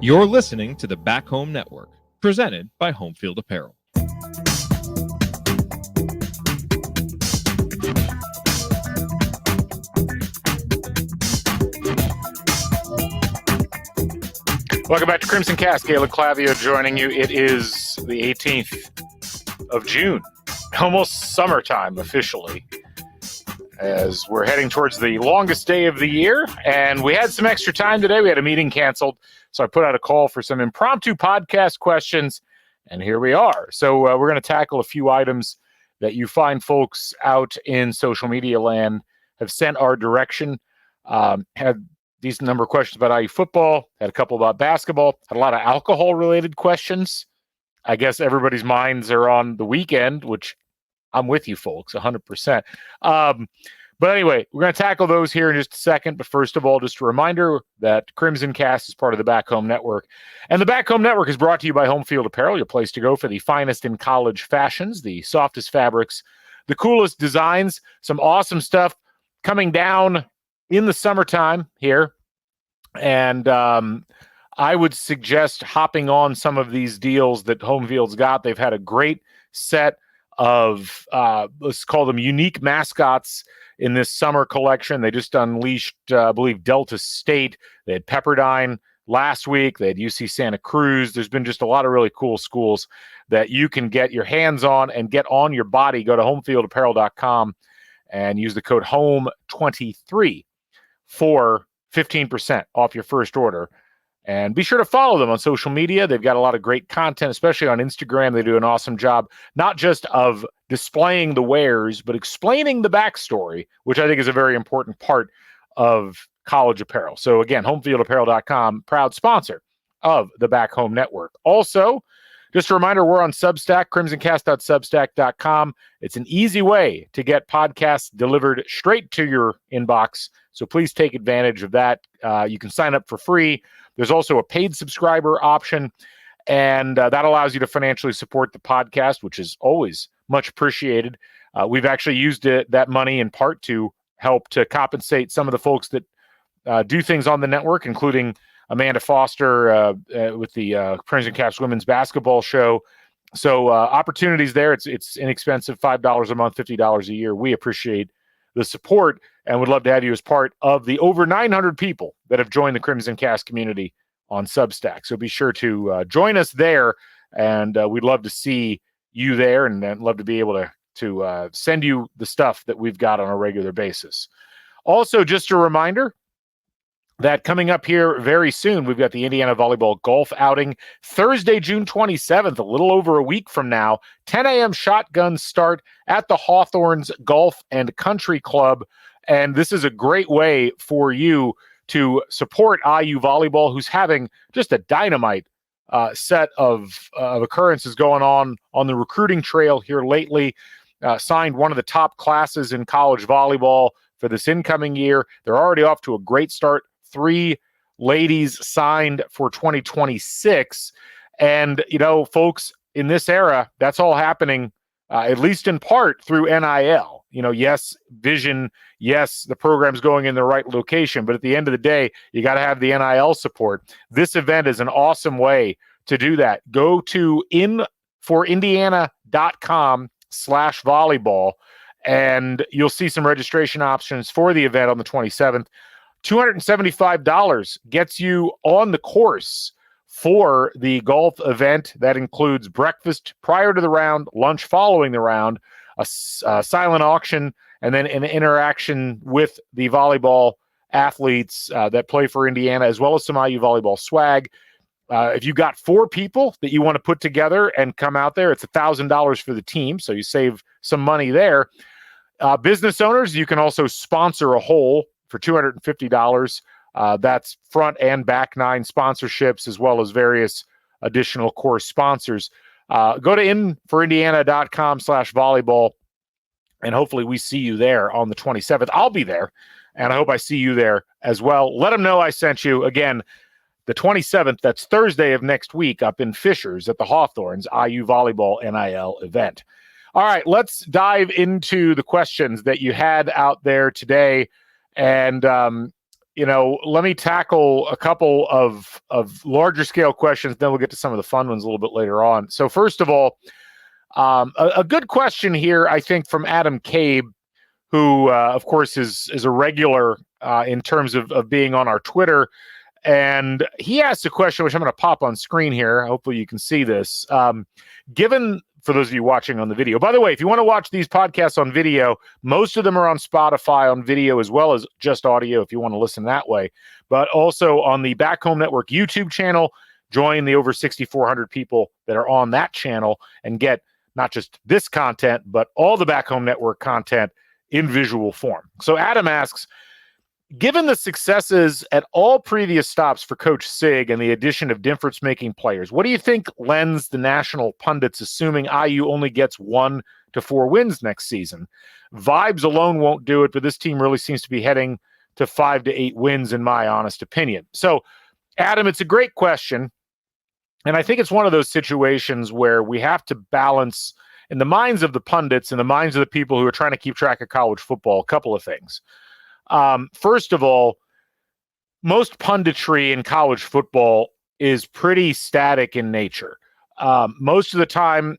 You're listening to the Back Home Network, presented by Homefield Apparel. Welcome back to CrimsonCast. Galen Clavio joining you. It is the 18th of June, almost summertime officially, as we're heading towards the longest day of the year. And we had some extra time today. We had a meeting canceled, so I put out a call for some impromptu podcast questions, and here we are. So we're going to tackle a few items that you find folks out in social media land have sent our direction. Had decent number of questions about IU football, had a couple about basketball, had a lot of alcohol-related questions. I guess everybody's minds are on the weekend, which I'm with you folks, 100%. But anyway, we're going to tackle those here in just a second. But first of all, just a reminder that CrimsonCast is part of the Back Home Network. And the Back Home Network is brought to you by Homefield Apparel, your place to go for the finest in college fashions, the softest fabrics, the coolest designs, some awesome stuff coming down in the summertime here. And I would suggest hopping on some of these deals that Homefield's got. They've had a great set of, let's call them unique mascots in this summer collection. They just unleashed, I believe, Delta State. They had Pepperdine last week. They had UC Santa Cruz. There's been just a lot of really cool schools that you can get your hands on and get on your body. Go to homefieldapparel.com and use the code HOME23 for 15% off your first order. And be sure to follow them on social media. They've got a lot of great content, especially on Instagram. They do an awesome job, not just of displaying the wares, but explaining the backstory, which I think is a very important part of college apparel. So again, homefieldapparel.com, proud sponsor of the Back Home Network. Also, just a reminder, we're on Substack, crimsoncast.substack.com. It's an easy way to get podcasts delivered straight to your inbox. So please take advantage of that. You can sign up for free. There's also a paid subscriber option, and that allows you to financially support the podcast, which is always much appreciated. We've actually used that money in part to help to compensate some of the folks that do things on the network, including Amanda Foster with the CrimsonCast Women's Basketball Show. So opportunities there. It's inexpensive, $5 a month, $50 a year. We appreciate the support and would love to have you as part of the over 900 people that have joined the CrimsonCast community on Substack. So be sure to join us there, and we'd love to see you there, and love to be able to send you the stuff that we've got on a regular basis. Also, just a reminder that coming up here very soon, we've got the Indiana Volleyball Golf Outing, Thursday, June 27th, a little over a week from now, 10 a.m. shotgun start at the Hawthorns Golf and Country Club. And this is a great way for you to support IU Volleyball, who's having just a dynamite set of occurrences going on the recruiting trail here lately. Signed one of the top classes in college volleyball for this incoming year. They're already off to a great start. 3 ladies signed for 2026. And, folks, in this era, that's all happening, at least in part, through NIL. Yes, vision, yes, the program's going in the right location, but at the end of the day, you got to have the NIL support. This event is an awesome way to do that. Go to inforindiana.com/volleyball, and you'll see some registration options for the event on the 27th. $275 gets you on the course for the golf event. That includes breakfast prior to the round, lunch following the round, a silent auction, and then an interaction with the volleyball athletes that play for Indiana, as well as some IU volleyball swag. If you got 4 people that you want to put together and come out there, it's $1,000 for the team, so you save some money there. Business owners, you can also sponsor a hole for $250. That's front and back 9 sponsorships, as well as various additional course sponsors. Go to inforindiana.com/volleyball, and hopefully we see you there on the 27th. I'll be there, and I hope I see you there as well. Let them know I sent you. Again, the 27th, that's Thursday of next week, up in Fishers at the Hawthorns IU Volleyball NIL event. All right, let's dive into the questions that you had out there today. And, let me tackle a couple of larger scale questions. Then we'll get to some of the fun ones a little bit later on. So first of all, a good question here, I think, from Adam Cabe, who, of course, is a regular in terms of being on our Twitter. And he asked a question, which I'm going to pop on screen here. Hopefully you can see this. Given, for those of you watching on the video, by the way, if you want to watch these podcasts on video, most of them are on Spotify on video as well as just audio if you want to listen that way. But also on the Back Home Network YouTube channel, join the over 6,400 people that are on that channel and get not just this content, but all the Back Home Network content in visual form. So Adam asks, given the successes at all previous stops for Coach Sig and the addition of difference-making players, what do you think lends the national pundits assuming IU only gets 1 to 4 wins next season? Vibes alone won't do it, but this team really seems to be heading to 5 to 8 wins, in my honest opinion. So, Adam, it's a great question, and I think it's one of those situations where we have to balance, in the minds of the pundits, in the minds of the people who are trying to keep track of college football, a couple of things. First of all, most punditry in college football is pretty static in nature. Most of the time,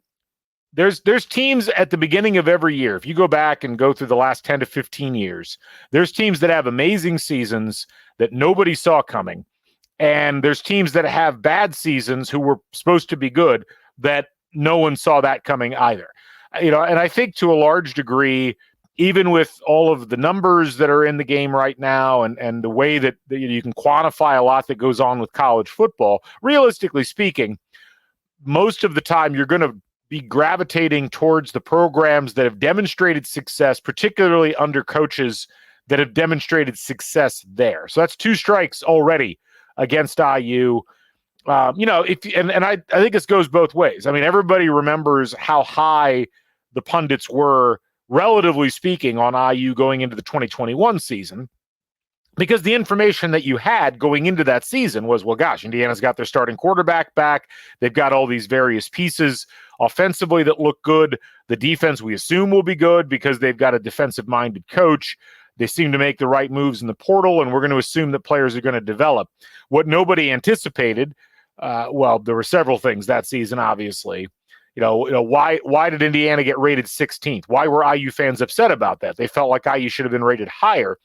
there's teams at the beginning of every year. If you go back and go through the last 10 to 15 years, there's teams that have amazing seasons that nobody saw coming. And there's teams that have bad seasons who were supposed to be good that no one saw that coming either. And I think to a large degree, even with all of the numbers that are in the game right now and the way that you can quantify a lot that goes on with college football, realistically speaking, most of the time you're going to be gravitating towards the programs that have demonstrated success, particularly under coaches that have demonstrated success there. So that's 2 strikes already against IU. I think this goes both ways. I mean, everybody remembers how high the pundits were, relatively speaking, on IU going into the 2021 season, because the information that you had going into that season was, well, gosh, Indiana's got their starting quarterback back. They've got all these various pieces offensively that look good. The defense, we assume, will be good because they've got a defensive-minded coach. They seem to make the right moves in the portal, and we're going to assume that players are going to develop. What nobody anticipated, well, there were several things that season, obviously. Why did Indiana get rated 16th? Why were IU fans upset about that? They felt like IU should have been rated higher.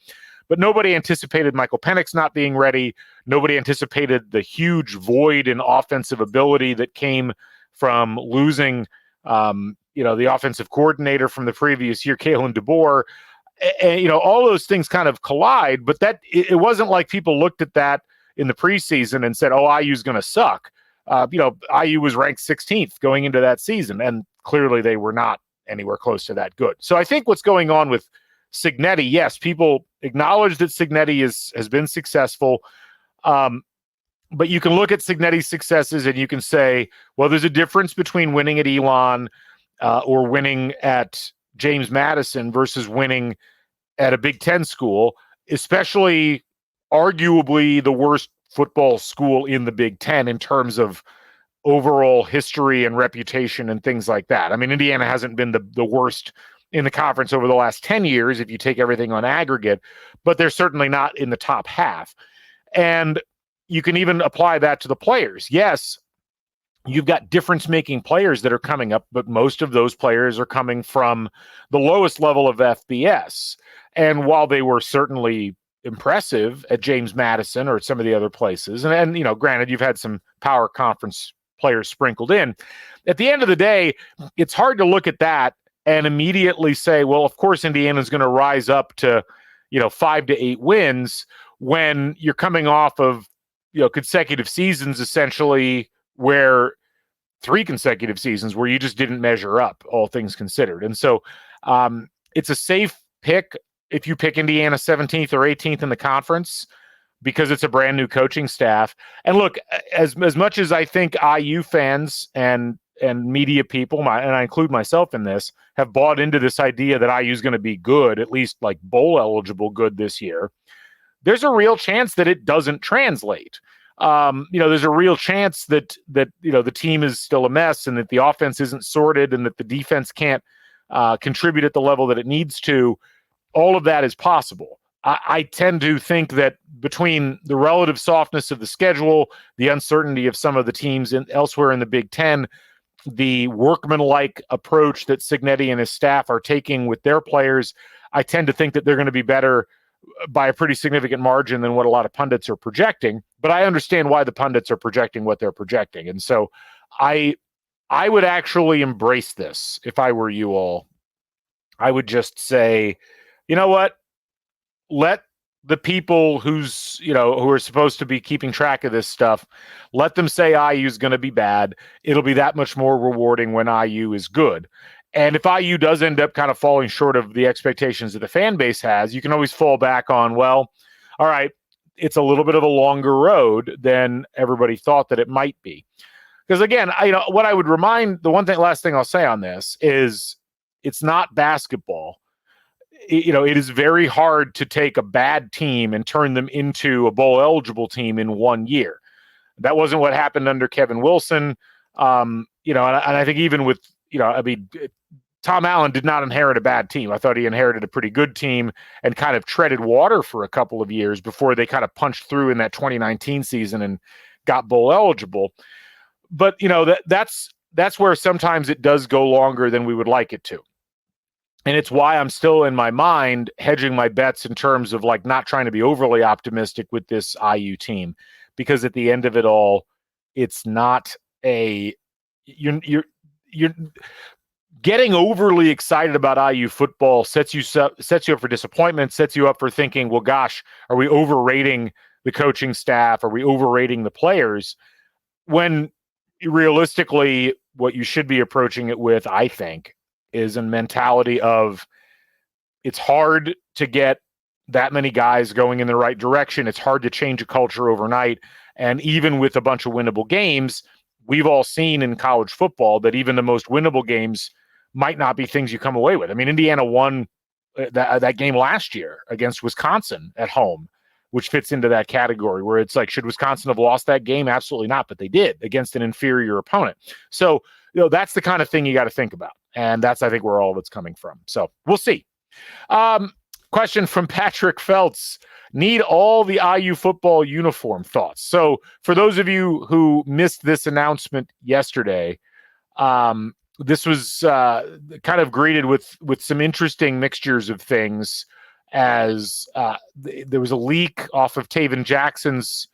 But nobody anticipated Michael Penix not being ready. Nobody anticipated the huge void in offensive ability that came from losing, the offensive coordinator from the previous year, Kalen DeBoer. And, all those things kind of collide, but it wasn't like people looked at that in the preseason and said, oh, IU's going to suck. IU was ranked 16th going into that season, and clearly they were not anywhere close to that good. So I think what's going on with Cignetti, yes, people acknowledge that Cignetti has been successful, but you can look at Cignetti's successes and you can say, well, there's a difference between winning at Elon or winning at James Madison versus winning at a Big Ten school, especially arguably the worst football school in the Big Ten in terms of overall history and reputation and things like that. I mean, Indiana hasn't been the worst in the conference over the last 10 years if you take everything on aggregate, but they're certainly not in the top half. And you can even apply that to the players. Yes, you've got difference-making players that are coming up, but most of those players are coming from the lowest level of FBS. And while they were certainly impressive at James Madison or at some of the other places, and granted, you've had some power conference players sprinkled in, at the end of the day, it's hard to look at that and immediately say, well, of course, Indiana's going to rise up to, 5 to 8 wins when you're coming off of, consecutive seasons, essentially, where 3 consecutive seasons where you just didn't measure up, all things considered. And so it's a safe pick if you pick Indiana 17th or 18th in the conference because it's a brand new coaching staff. And look, as much as I think IU fans and media people, and I include myself in this, have bought into this idea that IU is going to be good, at least like bowl eligible good this year, there's a real chance that it doesn't translate. There's a real chance that the team is still a mess and that the offense isn't sorted and that the defense can't contribute at the level that it needs to. All of that is possible. I tend to think that between the relative softness of the schedule, the uncertainty of some of the teams elsewhere in the Big Ten, the workmanlike approach that Cignetti and his staff are taking with their players, I tend to think that they're going to be better by a pretty significant margin than what a lot of pundits are projecting. But I understand why the pundits are projecting what they're projecting. And so I would actually embrace this if I were you all. I would just say, you know what? Let the people who are supposed to be keeping track of this stuff, let them say IU is going to be bad. It'll be that much more rewarding when IU is good. And if IU does end up kind of falling short of the expectations that the fan base has, you can always fall back on, well, all right, it's a little bit of a longer road than everybody thought that it might be. Because again, what I would remind, last thing I'll say on this is it's not basketball. It is very hard to take a bad team and turn them into a bowl eligible team in 1 year. That wasn't what happened under Kevin Wilson. And I think even with, Tom Allen did not inherit a bad team. I thought he inherited a pretty good team and kind of treaded water for a couple of years before they kind of punched through in that 2019 season and got bowl eligible. But, that's where sometimes it does go longer than we would like it to. And it's why I'm still in my mind hedging my bets in terms of like not trying to be overly optimistic with this IU team, because at the end of it all, it's not you're getting overly excited about IU football sets you up for disappointment, sets you up for thinking, well, gosh, are we overrating the coaching staff? Are we overrating the players? When realistically, what you should be approaching it with, I think, is a mentality of it's hard to get that many guys going in the right direction. It's hard to change a culture overnight. And even with a bunch of winnable games, we've all seen in college football that even the most winnable games might not be things you come away with. I mean, Indiana won that game last year against Wisconsin at home, which fits into that category where it's like, should Wisconsin have lost that game? Absolutely not, but they did against an inferior opponent. So, that's the kind of thing you got to think about. And that's, I think, where all of it's coming from. So we'll see. Question from Patrick Feltz. Need all the IU football uniform thoughts. So for those of you who missed this announcement yesterday, this was kind of greeted with some interesting mixtures of things as there was a leak off of Taven Jackson's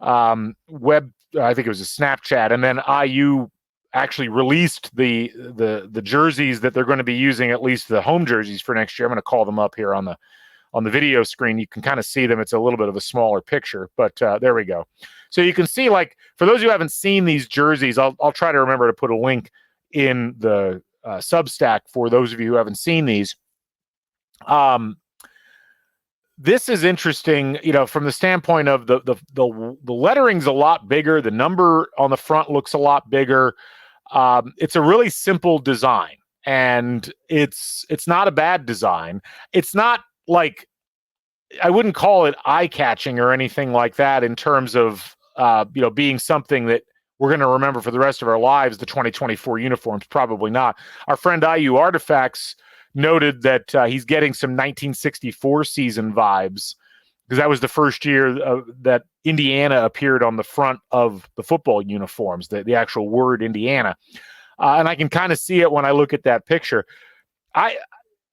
web, I think it was a Snapchat, and then IU actually released the jerseys that they're going to be using, at least the home jerseys for next year. I'm going to call them up here on the video screen. You can kind of see them. It's a little bit of a smaller picture, but there we go. So you can see, like, for those who haven't seen these jerseys, I'll try to remember to put a link in the Substack for those of you who haven't seen these. This is interesting, from the standpoint of the lettering's a lot bigger. The number on the front looks a lot bigger. It's a really simple design, and it's not a bad design. It's not like, I wouldn't call it eye-catching or anything like that in terms of being something that we're going to remember for the rest of our lives. The 2024 uniforms, probably not. Our friend IU Artifacts noted that he's getting some 1964 season vibes, because that was the first year that Indiana appeared on the front of the football uniforms, the actual word Indiana. And I can kind of see it when I look at that picture.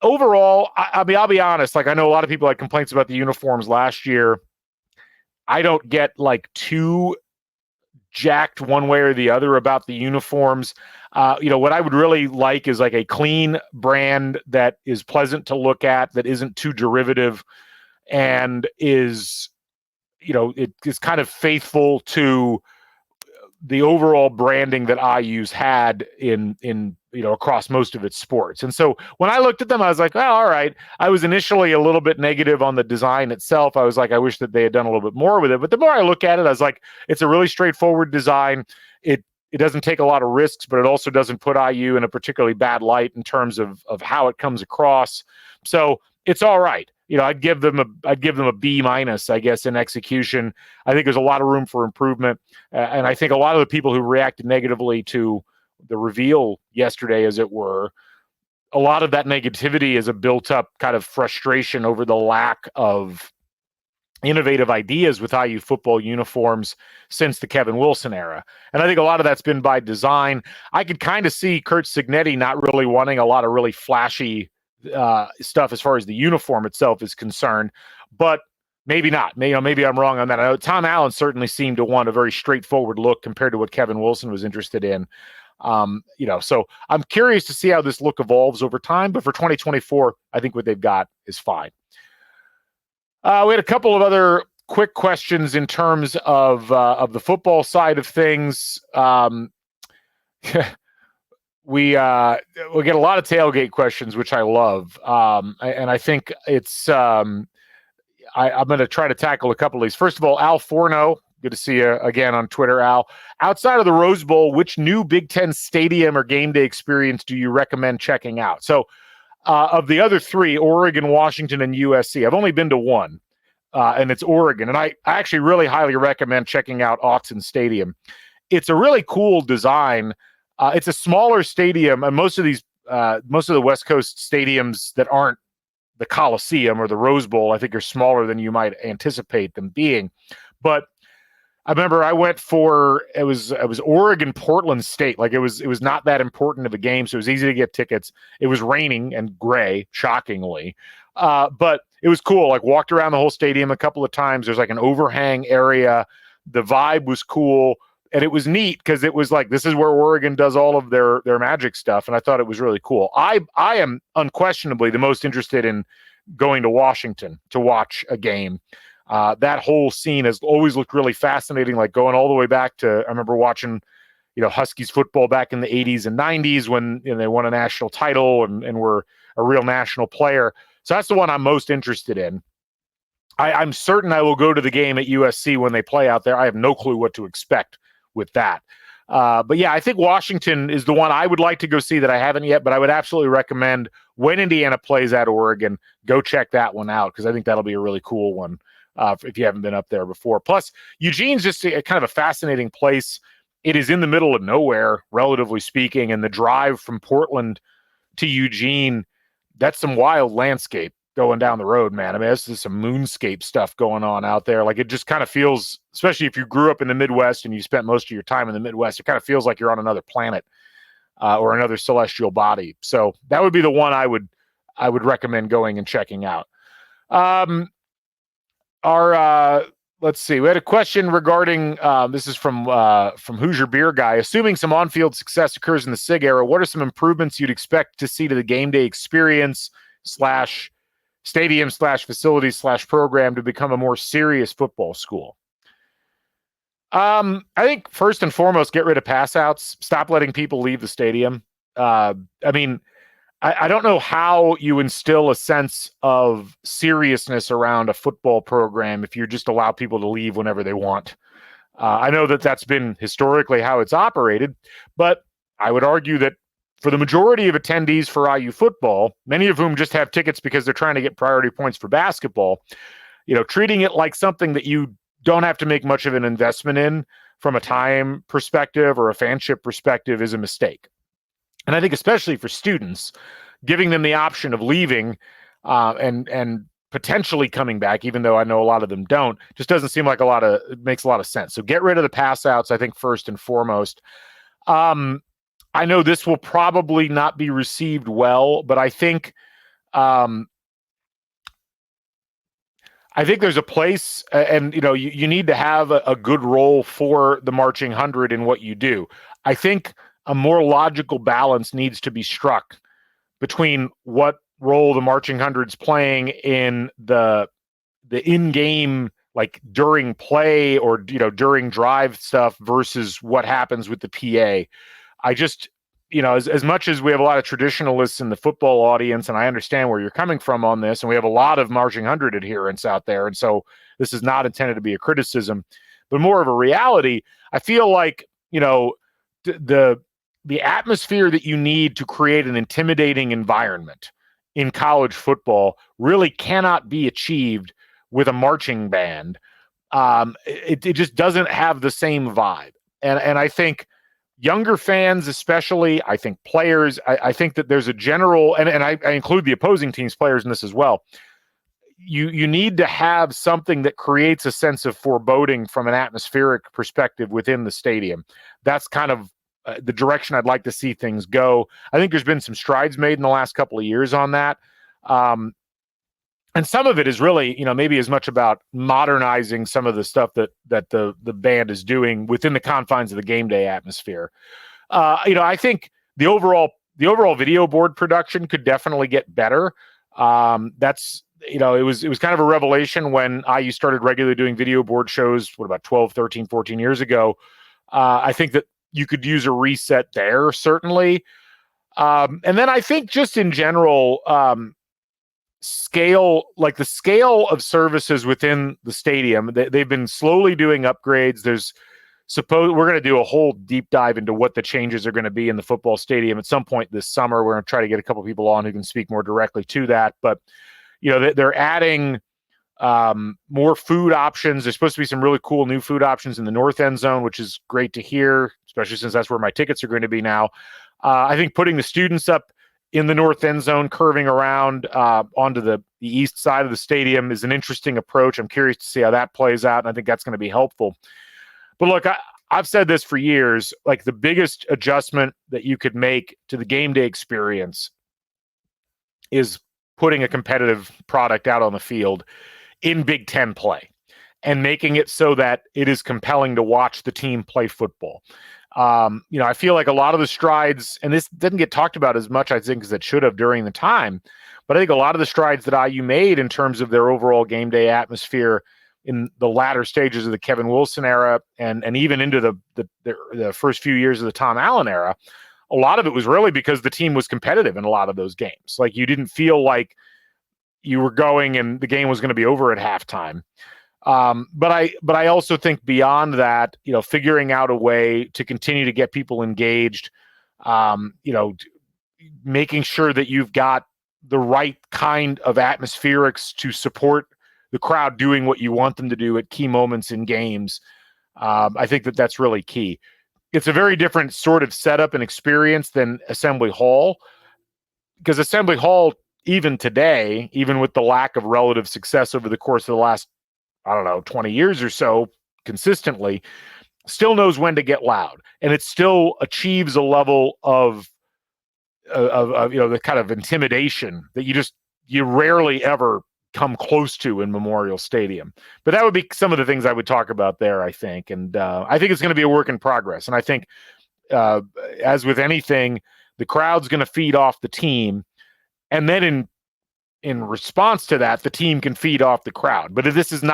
Overall, I'll be honest, like, I know a lot of people had complaints about the uniforms last year. I don't get like too jacked one way or the other about the uniforms. What I would really like is like a clean brand that is pleasant to look at, that isn't too derivative, and is, it is kind of faithful to the overall branding that IU's had in across most of its sports. And so when I looked at them, I was like, well, all right. I was initially a little bit negative on the design itself. I was like, I wish that they had done a little bit more with it. But the more I look at it, I was like, it's a really straightforward design. It doesn't take a lot of risks, but it also doesn't put IU in a particularly bad light in terms of how it comes across. So it's all right. I'd give them a B-, I guess, in execution. I think there's a lot of room for improvement. And I think a lot of the people who reacted negatively to the reveal yesterday, as it were, a lot of that negativity is a built-up kind of frustration over the lack of innovative ideas with IU football uniforms since the Kevin Wilson era. And I think a lot of that's been by design. I could kind of see Kurt Signetti not really wanting a lot of really flashy stuff as far as the uniform itself is concerned, but maybe not. Maybe I'm wrong on that. I know Tom Allen certainly seemed to want a very straightforward look compared to what Kevin Wilson was interested in. So I'm curious to see how this look evolves over time, but for 2024, I think what they've got is fine. We had a couple of other quick questions in terms of the football side of things. We get a lot of tailgate questions, which I love, and I think it's. I'm going to try to tackle a couple of these. First of all, Al Forno, good to see you again on Twitter, Al. Outside of the Rose Bowl, which new Big Ten stadium or game day experience do you recommend checking out? So, of the other three, Oregon, Washington, and USC, I've only been to one, and it's Oregon. And I actually really highly recommend checking out Autzen Stadium. It's a really cool design. It's a smaller stadium, and most of the West Coast stadiums that aren't the Coliseum or the Rose Bowl, I think, are smaller than you might anticipate them being. But I remember I went for it was Oregon Portland State. Like it was not that important of a game, so it was easy to get tickets. It was raining and gray, shockingly, but it was cool. Like walked around the whole stadium a couple of times. There's like an overhang area. The vibe was cool, and it was neat because it was like this is where Oregon does all of their magic stuff, and I thought it was really cool. I am unquestionably the most interested in going to Washington to watch a game. That whole scene has always looked really fascinating, like going all the way back to, I remember watching, Huskies football back in the 80s and 90s when they won a national title and were a real national player. So that's the one I'm most interested in. I'm certain I will go to the game at USC when they play out there. I have no clue what to expect with that. But yeah, I think Washington is the one I would like to go see that I haven't yet, but I would absolutely recommend when Indiana plays at Oregon, go check that one out because I think that'll be a really cool one. If you haven't been up there before. Plus, Eugene's just kind of a fascinating place. It is in the middle of nowhere, relatively speaking, and the drive from Portland to Eugene, that's some wild landscape going down the road, man. I mean, this is some moonscape stuff going on out there. Like, it just kind of feels, especially if you grew up in the Midwest and you spent most of your time in the Midwest, it kind of feels like you're on another planet or another celestial body. So that would be the one I would recommend going and checking out. Let's see. We had a question regarding this is from Hoosier Beer Guy. Assuming some on-field success occurs in the SIG era, what are some improvements you'd expect to see to the game day experience / stadium / facility / program to become a more serious football school? I think first and foremost, get rid of pass outs. Stop letting people leave the stadium. I don't know how you instill a sense of seriousness around a football program if you just allow people to leave whenever they want. I know that that's been historically how it's operated, but I would argue that for the majority of attendees for IU football, many of whom just have tickets because they're trying to get priority points for basketball, treating it like something that you don't have to make much of an investment in from a time perspective or a fanship perspective is a mistake. And I think especially for students, giving them the option of leaving and potentially coming back, even though I know a lot of them don't, just doesn't seem like it makes a lot of sense. So get rid of the pass outs, I think, first and foremost. I know this will probably not be received well, but I think there's a place and, you need to have a good role for the Marching 100 in what you do. I think a more logical balance needs to be struck between what role the Marching 100's playing in the in-game, like during play or, during drive stuff versus what happens with the PA. I just, as much as we have a lot of traditionalists in the football audience, and I understand where you're coming from on this, and we have a lot of Marching 100 adherents out there, and so this is not intended to be a criticism, but more of a reality. I feel like, the atmosphere that you need to create an intimidating environment in college football really cannot be achieved with a marching band. It just doesn't have the same vibe. And I think younger fans, especially, I think players, I think that there's a general, and I include the opposing team's players in this as well. You need to have something that creates a sense of foreboding from an atmospheric perspective within the stadium. That's kind of the direction I'd like to see things go. I think there's been some strides made in the last couple of years on that. And some of it is really, maybe as much about modernizing some of the stuff that the band is doing within the confines of the game day atmosphere. I think the overall video board production could definitely get better. It was kind of a revelation when IU started regularly doing video board shows, about 12, 13, 14 years ago. I think that you could use a reset there, certainly. And then I think just in general, the scale of services within the stadium, they've been slowly doing upgrades. We're going to do a whole deep dive into what the changes are going to be in the football stadium at some point this summer. We're going to try to get a couple people on who can speak more directly to that. But, they're adding more food options. There's supposed to be some really cool new food options in the north end zone, which is great to hear, especially since that's where my tickets are going to be now. I think putting the students up in the north end zone, curving around onto the east side of the stadium is an interesting approach. I'm curious to see how that plays out, and I think that's going to be helpful. But look, I've said this for years, like the biggest adjustment that you could make to the game day experience is putting a competitive product out on the field in Big Ten play and making it so that it is compelling to watch the team play football. I feel like a lot of the strides, and this didn't get talked about as much, I think, as it should have during the time, but I think a lot of the strides that IU made in terms of their overall game day atmosphere in the latter stages of the Kevin Wilson era and even into the first few years of the Tom Allen era, a lot of it was really because the team was competitive in a lot of those games. Like you didn't feel like you were going and the game was going to be over at halftime. But I also think beyond that, figuring out a way to continue to get people engaged, making sure that you've got the right kind of atmospherics to support the crowd doing what you want them to do at key moments in games. I think that that's really key. It's a very different sort of setup and experience than Assembly Hall, because Assembly Hall, even today, even with the lack of relative success over the course of the last, 20 years or so consistently, still knows when to get loud. And it still achieves a level of the kind of intimidation that you rarely ever come close to in Memorial Stadium. But that would be some of the things I would talk about there, I think. And I think it's going to be a work in progress. And I think, as with anything, the crowd's going to feed off the team. And then in response to that, the team can feed off the crowd. But this is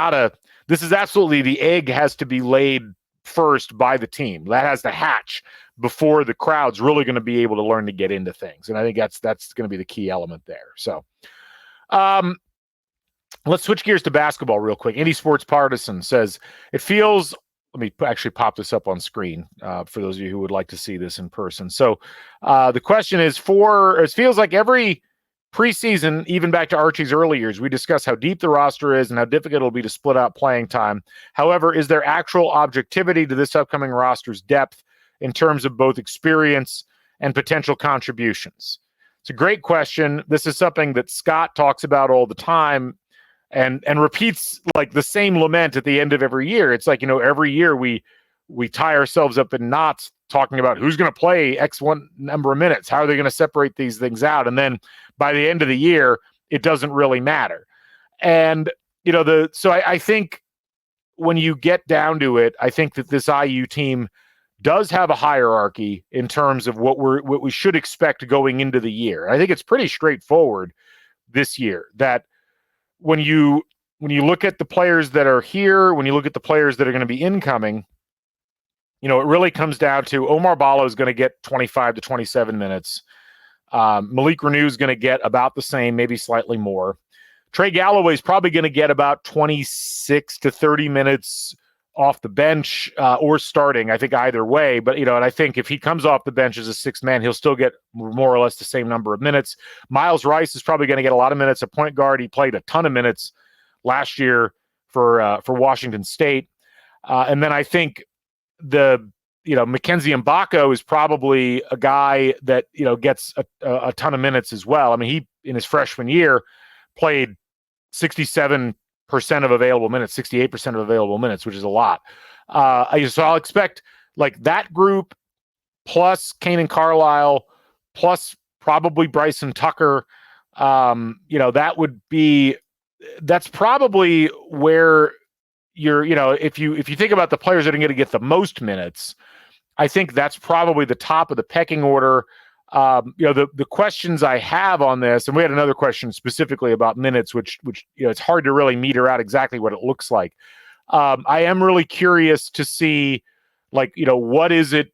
absolutely, the egg has to be laid first by the team. That has to hatch before the crowd's really going to be able to learn to get into things. And I think that's going to be the key element there. So let's switch gears to basketball real quick. Indie Sports Partisan says, it feels, let me actually pop this up on screen for those of you who would like to see this in person. So the question is, it feels like every preseason, even back to Archie's early years, we discuss how deep the roster is and how difficult it'll be to split out playing time. However, is there actual objectivity to this upcoming roster's depth in terms of both experience and potential contributions? It's a great question. This is something that Scott talks about all the time and repeats like the same lament at the end of every year. It's like, every year we tie ourselves up in knots talking about who's going to play X one number of minutes. How are they going to separate these things out? And then by the end of the year, it doesn't really matter. And, so I think when you get down to it, I think that this IU team does have a hierarchy in terms of what we should expect going into the year. I think it's pretty straightforward this year that when you look at the players that are here, when you look at the players that are going to be incoming, it really comes down to Omar Ballo is going to get 25 to 27 minutes. Malik Renew is going to get about the same, maybe slightly more. Trey Galloway is probably going to get about 26 to 30 minutes off the bench or starting, I think either way. But, and I think if he comes off the bench as a sixth man, he'll still get more or less the same number of minutes. Miles Rice is probably going to get a lot of minutes at point guard. He played a ton of minutes last year for Washington State. And then I think the Mackenzie Mbako is probably a guy that, gets a ton of minutes as well. I mean, he, in his freshman year, played 67% of available minutes, 68% of available minutes, which is a lot. So I'll expect like that group plus Kanan Carlisle plus probably Bryson Tucker. That's probably where you're, if you think about the players that are going to get the most minutes, I think that's probably the top of the pecking order. The questions I have on this, and we had another question specifically about minutes, which it's hard to really meter out exactly what it looks like. I am really curious to see, what is it?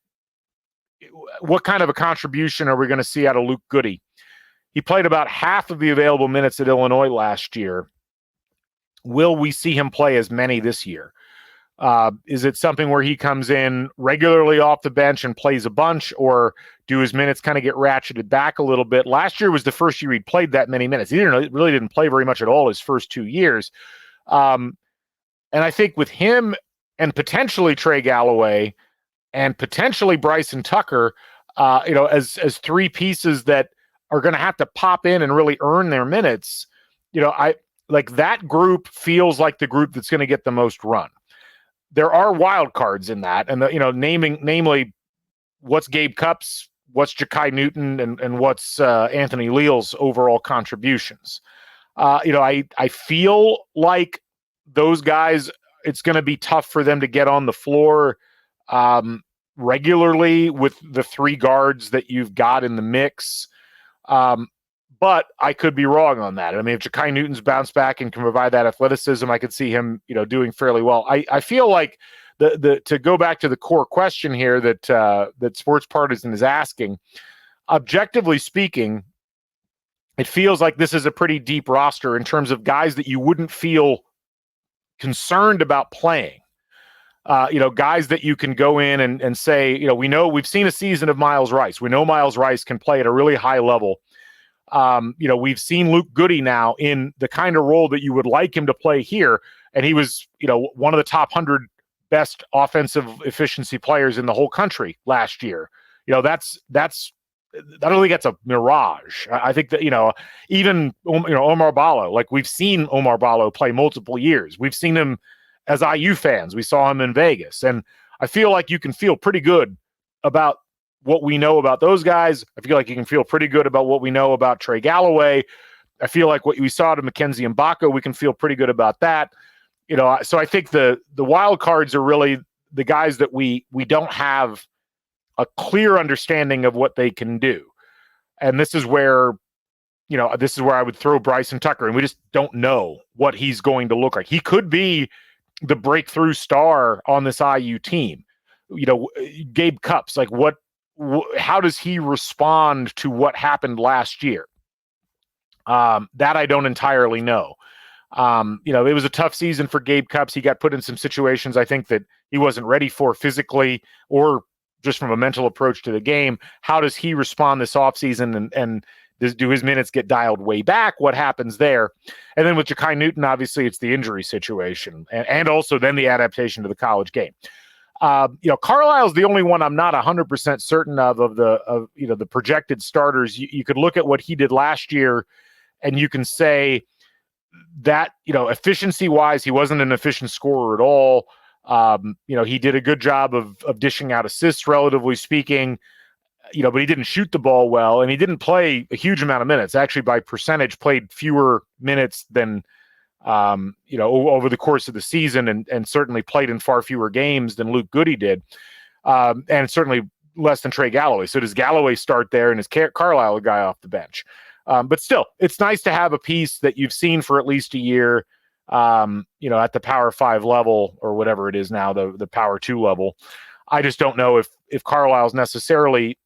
What kind of a contribution are we going to see out of Luke Goody? He played about half of the available minutes at Illinois last year. Will we see him play as many this year? Is it something where he comes in regularly off the bench and plays a bunch, or do his minutes kind of get ratcheted back a little bit? Last year was the first year he'd played that many minutes. He really didn't play very much at all his first 2 years. And I think with him and potentially Trey Galloway and potentially Bryson Tucker, as three pieces that are going to have to pop in and really earn their minutes, I like that group feels like the group that's going to get the most run. There are wild cards in that, and namely what's Gabe Cupps, what's Ja'Kai Newton, and what's Anthony Leal's overall contributions. I feel like those guys, it's going to be tough for them to get on the floor regularly with the three guards that you've got in the mix. But I could be wrong on that. I mean, if Ja'Kai Newton's bounced back and can provide that athleticism, I could see him, doing fairly well. I feel like to go back to the core question here that Sports Partisan is asking, objectively speaking, it feels like this is a pretty deep roster in terms of guys that you wouldn't feel concerned about playing. Guys that you can go in and say, we've seen a season of Miles Rice. We know Miles Rice can play at a really high level. We've seen Luke Goody now in the kind of role that you would like him to play here. And he was, one of the top 100 best offensive efficiency players in the whole country last year. I don't think that's a mirage. I think that, even, Omar Ballo, like we've seen Omar Ballo play multiple years. We've seen him as IU fans. We saw him in Vegas. And I feel like you can feel pretty good about what we know about those guys. I feel like you can feel pretty good about what we know about Trey Galloway. I feel like what we saw to Mackenzie Mbako, we can feel pretty good about that. So I think the wild cards are really the guys that we don't have a clear understanding of what they can do. And this is where I would throw Bryson Tucker, and we just don't know what he's going to look like. He could be the breakthrough star on this IU team. Gabe Cupps, like how does he respond to what happened last year? That I don't entirely know. It was a tough season for Gabe Cupps. He got put in some situations I think that he wasn't ready for physically or just from a mental approach to the game. How does he respond this offseason, and do his minutes get dialed way back? What happens there? And then with Ja'Kai Newton, obviously it's the injury situation and also then the adaptation to the college game. Carlisle's the only one I'm not 100% certain of the projected starters. You could look at what he did last year and you can say that, efficiency wise, he wasn't an efficient scorer at all. He did a good job of dishing out assists, relatively speaking, but he didn't shoot the ball well, and he didn't play a huge amount of minutes. Actually, by percentage, played fewer minutes than, over the course of the season, and certainly played in far fewer games than Luke Goody did, and certainly less than Trey Galloway. So does Galloway start there, and is Carlisle a guy off the bench? But still, it's nice to have a piece that you've seen for at least a year, at the Power 5 level or whatever it is now, the Power 2 level. I just don't know if Carlisle's necessarily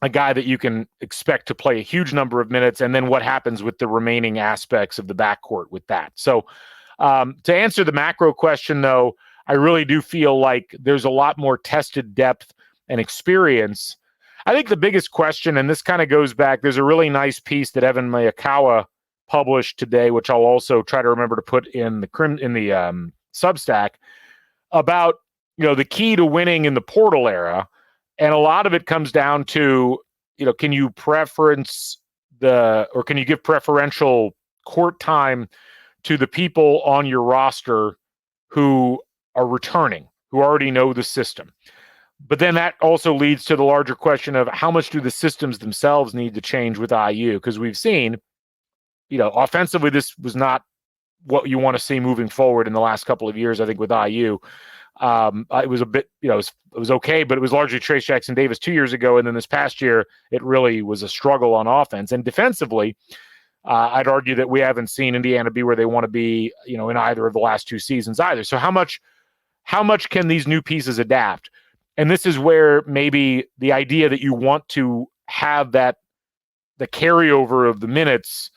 a guy that you can expect to play a huge number of minutes, and then what happens with the remaining aspects of the backcourt with that. So to answer the macro question, though, I really do feel like there's a lot more tested depth and experience. I think the biggest question, and this kind of goes back, there's a really nice piece that Evan Miyakawa published today, which I'll also try to remember to put in the Substack, about the key to winning in the portal era. And a lot of it comes down to, can you can you give preferential court time to the people on your roster who are returning, who already know the system. But then that also leads to the larger question of how much do the systems themselves need to change with IU? Because we've seen, offensively, this was not what you want to see moving forward in the last couple of years, I think, with IU. It was a bit, it was okay, but it was largely Trace Jackson Davis 2 years ago. And then this past year, it really was a struggle on offense. And defensively, I'd argue that we haven't seen Indiana be where they want to be, in either of the last 2 seasons either. So how much can these new pieces adapt? And this is where maybe the idea that you want to have the carryover of the minutes,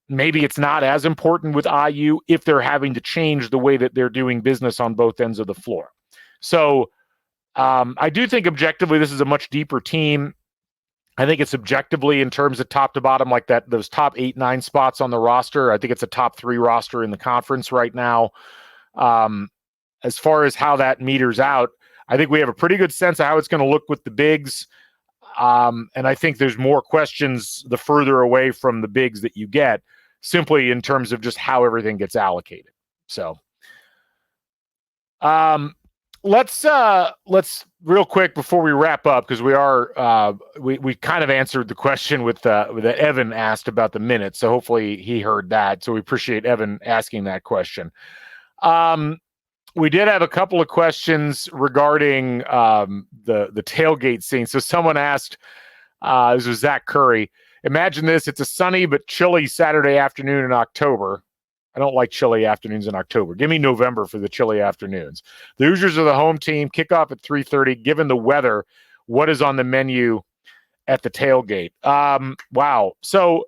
maybe it's not as important with IU if they're having to change the way that they're doing business on both ends of the floor. So I do think objectively this is a much deeper team. I think it's objectively in terms of top to bottom, like those top 8-9 spots on the roster. I think it's a top 3 roster in the conference right now. As far as how that meters out, I think we have a pretty good sense of how it's going to look with the bigs. And I think there's more questions the further away from the bigs that you get, simply in terms of just how everything gets allocated. So let's real quick before we wrap up, because we kind of answered the question with that Evan asked about the minutes. So hopefully he heard that. So we appreciate Evan asking that question. We did have a couple of questions regarding the tailgate scene. So someone asked, this was Zach Curry, imagine this, it's a sunny but chilly Saturday afternoon in October. I don't like chilly afternoons in October. Give me November for the chilly afternoons. The Hoosiers are the home team, kickoff at 3:30. Given the weather, what is on the menu at the tailgate? Wow. So,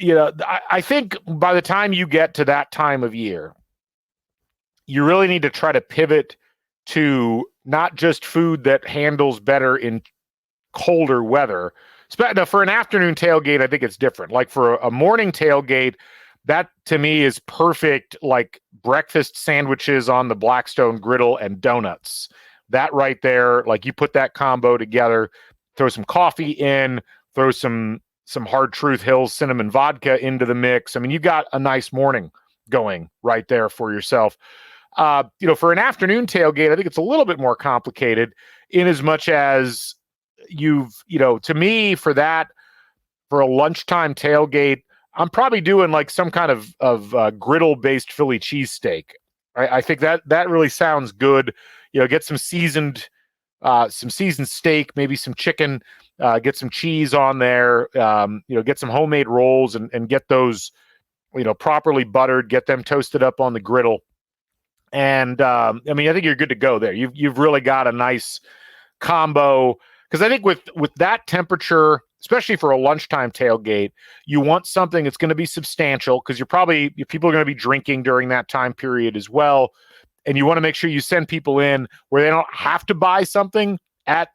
I think by the time you get to that time of year, you really need to try to pivot to not just food that handles better in colder weather. For an afternoon tailgate, I think it's different. Like for a morning tailgate, that to me is perfect, like breakfast sandwiches on the Blackstone griddle and donuts. That right there, like you put that combo together, throw some coffee in, throw some Hard Truth Hills cinnamon vodka into the mix. I mean, you got a nice morning going right there for yourself. For an afternoon tailgate, I think it's a little bit more complicated in as much as to me, for a lunchtime tailgate, I'm probably doing like some kind of griddle-based Philly cheesesteak. I think that really sounds good. Get some seasoned steak, maybe some chicken, get some cheese on there, get some homemade rolls and get those, properly buttered, get them toasted up on the griddle. And I think you're good to go there. You've really got a nice combo, because I think with that temperature, especially for a lunchtime tailgate, you want something that's going to be substantial, because people are going to be drinking during that time period as well. And you want to make sure you send people in where they don't have to buy something at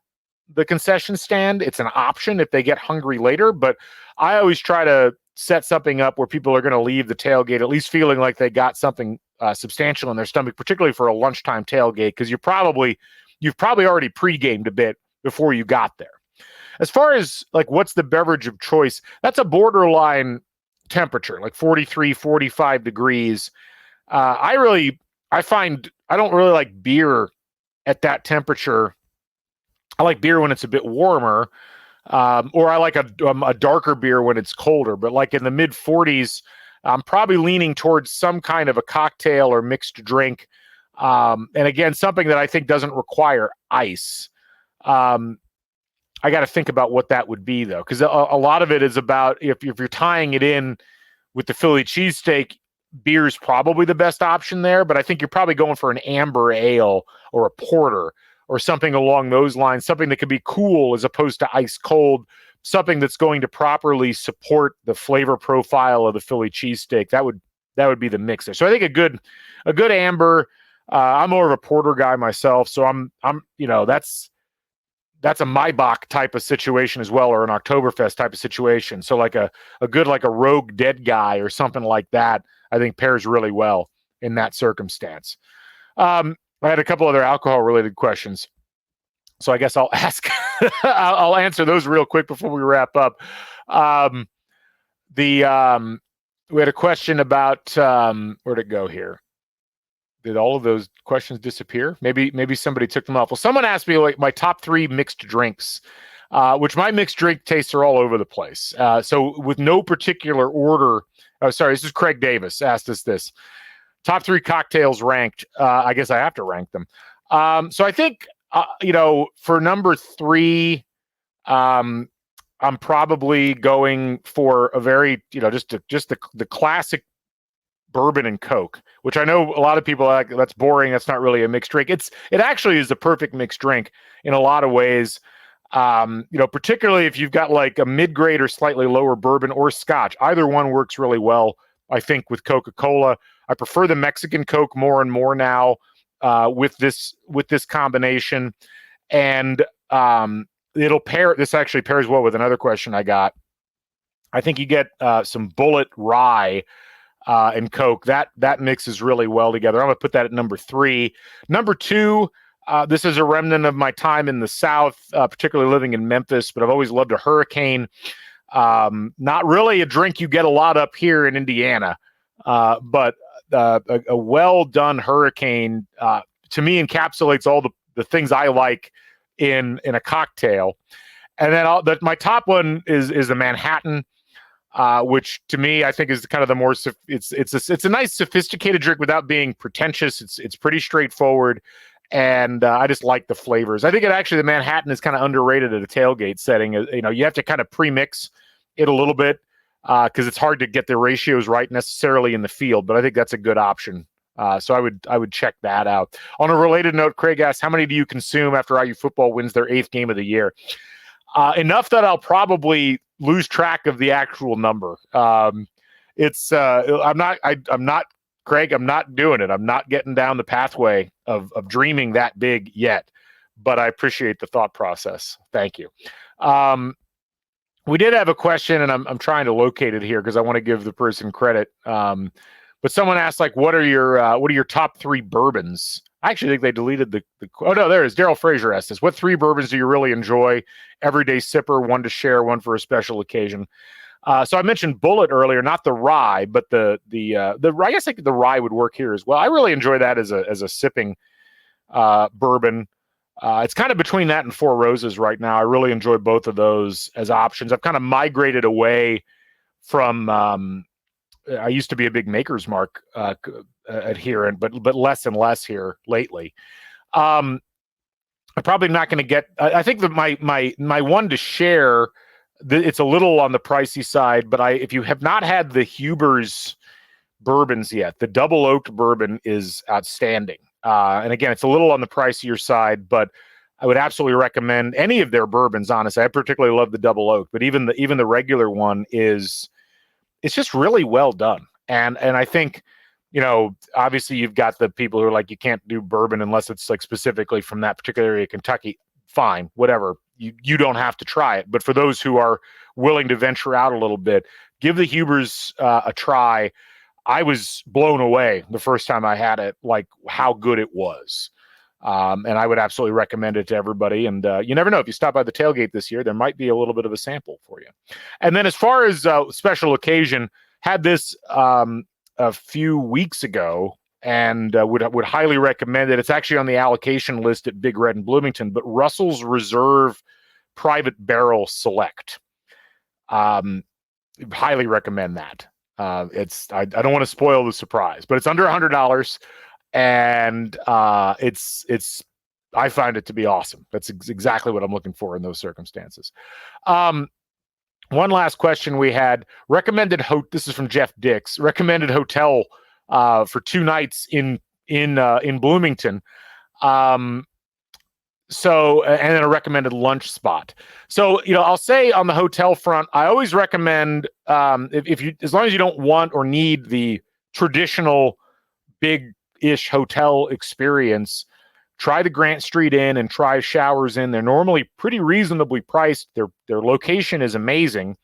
the concession stand. It's an option if they get hungry later. But I always try to set something up where people are going to leave the tailgate at least feeling like they got something substantial in their stomach, particularly for a lunchtime tailgate, because you've probably already pre-gamed a bit before you got there. As far as like what's the beverage of choice, that's a borderline temperature, like 43, 45 degrees. I find I don't really like beer at that temperature. I like beer when it's a bit warmer, or I like a darker beer when it's colder. But like in the mid 40s, I'm probably leaning towards some kind of a cocktail or mixed drink. And again, something that I think doesn't require ice. I got to think about what that would be, though, because a lot of it is about if you're tying it in with the Philly cheesesteak, beer's probably the best option there. But I think you're probably going for an amber ale or a porter or something along those lines, something that could be cool as opposed to ice cold, something that's going to properly support the flavor profile of the Philly cheesesteak. That would be the mixer. So I think a good amber. I'm more of a porter guy myself, so I'm that's a Maibach type of situation as well, or an Oktoberfest type of situation. So like a good, like a Rogue Dead Guy or something like that, I think pairs really well in that circumstance. I had a couple other alcohol-related questions, so I guess I'll ask. I'll answer those real quick before we wrap up. We had a question about where'd it go here? Did all of those questions disappear? Maybe somebody took them off. Well, someone asked me like my top 3 mixed drinks, which my mixed drink tastes are all over the place. So with no particular order. Oh, sorry, this is Craig Davis asked us this. Top 3 cocktails ranked. I guess I have to rank them. So I think for number 3, I'm probably going for a very just the classic bourbon and Coke, which I know a lot of people are like, that's boring. That's not really a mixed drink. It actually is the perfect mixed drink in a lot of ways. Particularly if you've got like a mid-grade or slightly lower bourbon or Scotch, either one works really well. I think with Coca-Cola, I prefer the Mexican Coke more and more now with this combination, and this actually pairs well with another question I got. I think you get some Bullet Rye and Coke. That mixes really well together. I'm going to put that at number 3. Number 2, this is a remnant of my time in the South, particularly living in Memphis, but I've always loved a Hurricane. Not really a drink you get a lot up here in Indiana, but a well-done Hurricane, to me, encapsulates all the things I like in a cocktail. And then my top one is a Manhattan, which to me I think is kind of the more it's a nice sophisticated drink without being pretentious. It's pretty straightforward, and I just like the flavors. I think the Manhattan is kind of underrated at a tailgate setting. You have to kind of pre-mix it a little bit because it's hard to get the ratios right necessarily in the field, but I think that's a good option. So I would check that out. On a related note, Craig asked, how many do you consume after IU football wins their 8th game of the year? Enough that I'll probably lose track of the actual number. I'm not Craig, I'm not doing it. I'm not getting down the pathway of dreaming that big yet, but I appreciate the thought process. Thank you. We did have a question, and I'm trying to locate it here because I want to give the person credit. But someone asked, like, what are your top 3 bourbons? I actually think they deleted the oh no, there it is. Daryl Frazier asked this. What 3 bourbons do you really enjoy? Everyday sipper, one to share, one for a special occasion. So I mentioned Bullet earlier, not the rye, but the I guess the rye would work here as well. I really enjoy that as a sipping bourbon. It's kind of between that and Four Roses right now. I really enjoy both of those as options. I've kind of migrated away from I used to be a big Maker's Mark adherent, but less and less here lately. I'm probably not going to get. I think that my one to share, it's a little on the pricey side, but if you have not had the Huber's bourbons yet, the double oaked bourbon is outstanding. And again, it's a little on the pricier side, but I would absolutely recommend any of their bourbons. Honestly, I particularly love the double oak, but even the regular one it's just really well done. And I think, obviously you've got the people who are like, you can't do bourbon unless it's like specifically from that particular area of Kentucky. Fine, whatever. You don't have to try it. But for those who are willing to venture out a little bit, give the Huber's a try. I was blown away the first time I had it, like how good it was. And I would absolutely recommend it to everybody. And you never know, if you stop by the tailgate this year, there might be a little bit of a sample for you. And then as far as special occasion, had this a few weeks ago, and would highly recommend it. It's actually on the allocation list at Big Red in Bloomington, but Russell's Reserve Private Barrel Select. Highly recommend that. I don't want to spoil the surprise, but it's under $100. And I find it to be awesome. That's exactly what I'm looking for in those circumstances. One last question we had: this is from Jeff Dix. Recommended hotel for 2 nights in Bloomington. So, and then a recommended lunch spot. So, I'll say on the hotel front, I always recommend as long as you don't want or need the traditional big-ish hotel experience, try the Grant Street Inn and try Showers Inn. They're normally pretty reasonably priced. Their location is amazing,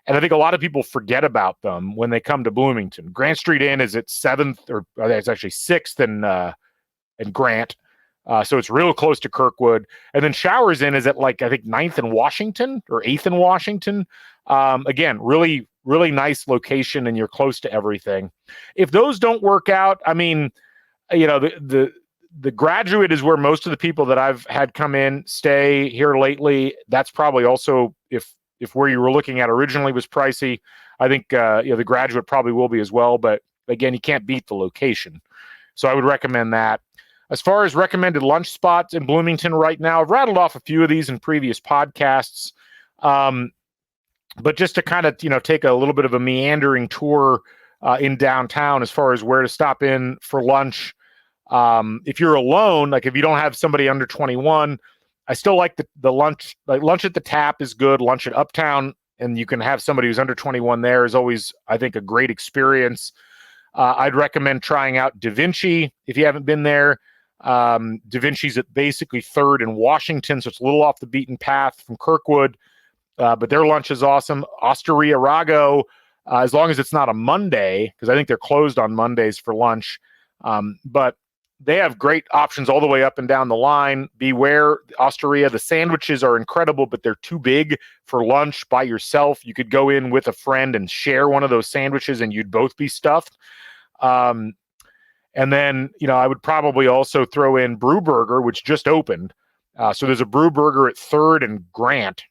and I think a lot of people forget about them when they come to Bloomington. Grant Street Inn is at 7th, or it's actually 6th and and Grant. So it's real close to Kirkwood. And then Showers Inn is at like, I think 9th and Washington or 8th and Washington. Again, really, really nice location, and you're close to everything. If those don't work out, I mean, you know, the Graduate is where most of the people that I've had come in stay here lately. That's probably also, if where you were looking at originally was pricey, I think the Graduate probably will be as well. But again, you can't beat the location. So I would recommend that. As far as recommended lunch spots in Bloomington right now, I've rattled off a few of these in previous podcasts. But just to kind of, take a little bit of a meandering tour in downtown as far as where to stop in for lunch. If you're alone, like if you don't have somebody under 21, I still like the lunch. Like lunch at the Tap is good. Lunch at Uptown, and you can have somebody who's under 21 there is always, I think, a great experience. I'd recommend trying out Da Vinci if you haven't been there. Da Vinci's at basically 3rd in Washington, so it's a little off the beaten path from Kirkwood, but their lunch is awesome. Osteria Rago, as long as it's not a Monday, because I think they're closed on Mondays for lunch, but they have great options all the way up and down the line. Beware, Osteria, the sandwiches are incredible, but they're too big for lunch by yourself. You could go in with a friend and share one of those sandwiches, and you'd both be stuffed. And then, I would probably also throw in Brew Burger, which just opened. So there's a Brew Burger at 3rd and Grant.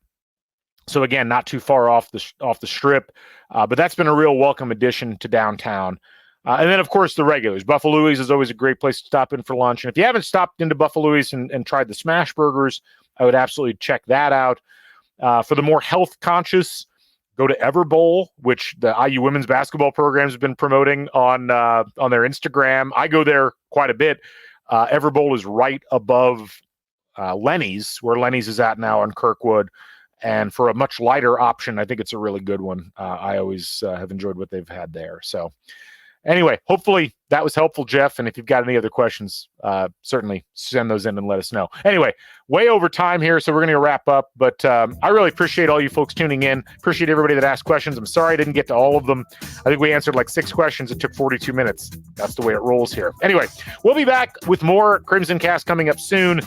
So again, not too far off the strip, but that's been a real welcome addition to downtown. And then, of course, the regulars. Buffalo's is always a great place to stop in for lunch. And if you haven't stopped into Buffalo's and tried the smash burgers, I would absolutely check that out. For the more health conscious, go to Everbowl, which the IU women's basketball program has been promoting on their Instagram. I go there quite a bit. Everbowl is right above Lenny's, where Lenny's is at now on Kirkwood. And for a much lighter option, I think it's a really good one. I always have enjoyed what they've had there. So anyway, hopefully that was helpful, Jeff. And if you've got any other questions, certainly send those in and let us know. Anyway, way over time here, so we're going to wrap up. But I really appreciate all you folks tuning in. Appreciate everybody that asked questions. I'm sorry I didn't get to all of them. I think we answered like 6 questions. It took 42 minutes. That's the way it rolls here. Anyway, we'll be back with more CrimsonCast coming up soon.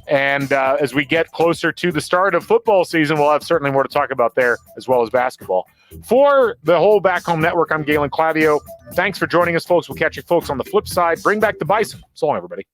And as we get closer to the start of football season, we'll have certainly more to talk about there, as well as basketball. For the whole Back Home Network, I'm Galen Clavio. Thanks for joining us, folks. We'll catch you folks on the flip side. Bring back the Bison. So long, everybody.